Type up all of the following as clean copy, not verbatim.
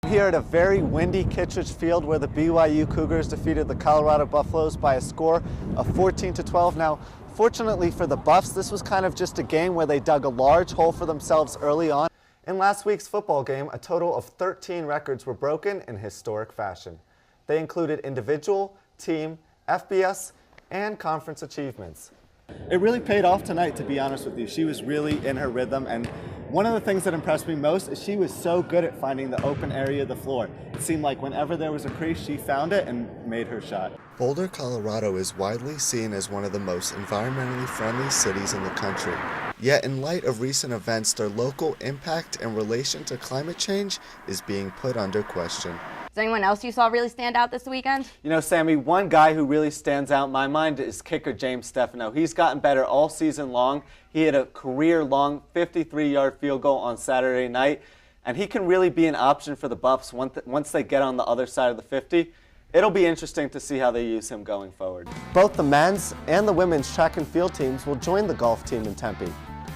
Here at a very windy Kittredge Field where the BYU Cougars defeated the Colorado Buffaloes by a score of 14-12. Now, fortunately for the Buffs, this was kind of just a game where they dug a large hole for themselves early on. In last week's football game, a total of 13 records were broken in historic fashion. They included individual, team, FBS, and conference achievements. It really paid off tonight, to be honest with you. She was really in her rhythm, and one of the things that impressed me most is she was so good at finding the open area of the floor. It seemed like whenever there was a crease, she found it and made her shot. Boulder, Colorado is widely seen as one of the most environmentally friendly cities in the country. Yet in light of recent events, their local impact in relation to climate change is being put under question. Is there anyone else you saw really stand out this weekend? You know, Sammy, one guy who really stands out in my mind is kicker James Stefano. He's gotten better all season long. He had a career-long 53-yard field goal on Saturday night, and he can really be an option for the Buffs once they get on the other side of the 50. It'll be interesting to see how they use him going forward. Both the men's and the women's track and field teams will join the golf team in Tempe.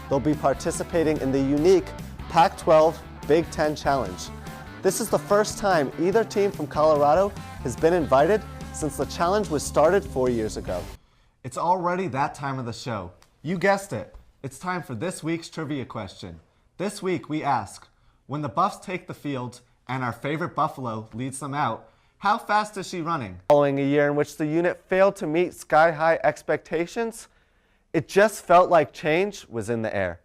They'll be participating in the unique Pac-12 Big Ten Challenge. This is the first time either team from Colorado has been invited since the challenge was started 4 years ago. It's already that time of the show. You guessed it. It's time for this week's trivia question. This week we ask, when the Buffs take the field and our favorite Buffalo leads them out, how fast is she running? Following a year in which the unit failed to meet sky-high expectations, it just felt like change was in the air.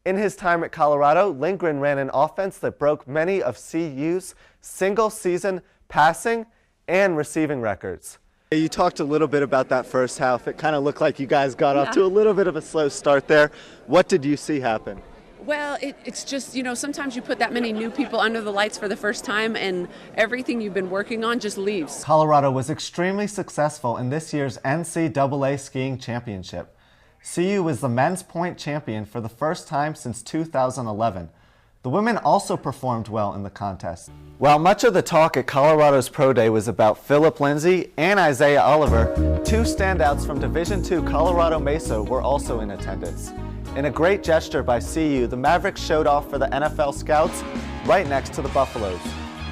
In his time at Colorado, Lindgren ran an offense that broke many of CU's single-season passing and receiving records. You talked a little bit about that first half. It kind of looked like you guys got off to a little bit of a slow start there. What did you see happen? Well, it's just, you know, sometimes you put that many new people under the lights for the first time and everything you've been working on just leaves. Colorado was extremely successful in this year's NCAA skiing championship. CU was the men's point champion for the first time since 2011. The women also performed well in the contest. While much of the talk at Colorado's Pro Day was about Phillip Lindsay and Isaiah Oliver, two standouts from Division II Colorado Mesa were also in attendance. In a great gesture by CU, the Mavericks showed off for the NFL scouts right next to the Buffaloes.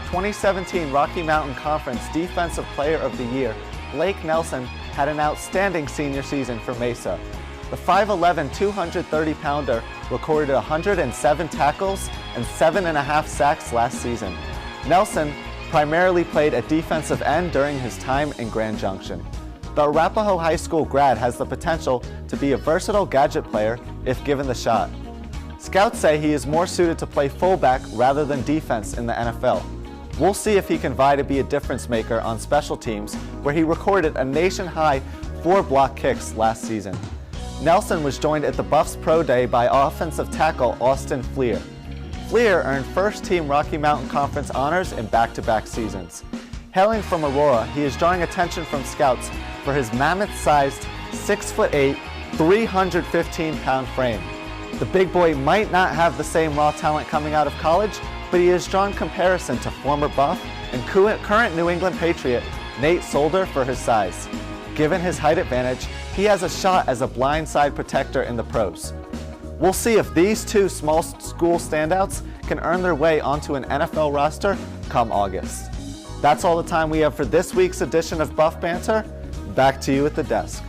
2017 Rocky Mountain Conference Defensive Player of the Year, Blake Nelson, had an outstanding senior season for Mesa. The 5'11", 230-pounder recorded 107 tackles and 7.5 sacks last season. Nelson primarily played at defensive end during his time in Grand Junction. The Arapahoe High School grad has the potential to be a versatile gadget player if given the shot. Scouts say he is more suited to play fullback rather than defense in the NFL. We'll see if he can vie to be a difference maker on special teams, where he recorded a nation-high 4 block kicks last season. Nelson was joined at the Buffs Pro Day by offensive tackle Austin Fleer. Fleer earned first-team Rocky Mountain Conference honors in back-to-back seasons. Hailing from Aurora, he is drawing attention from scouts for his mammoth-sized 6'8", 315-pound frame. The big boy might not have the same raw talent coming out of college, but he has drawn comparison to former Buff and current New England Patriot Nate Solder for his size. Given his height advantage, he has a shot as a blindside protector in the pros. We'll see if these two small school standouts can earn their way onto an NFL roster come August. That's all the time we have for this week's edition of Buff Banter. Back to you at the desk.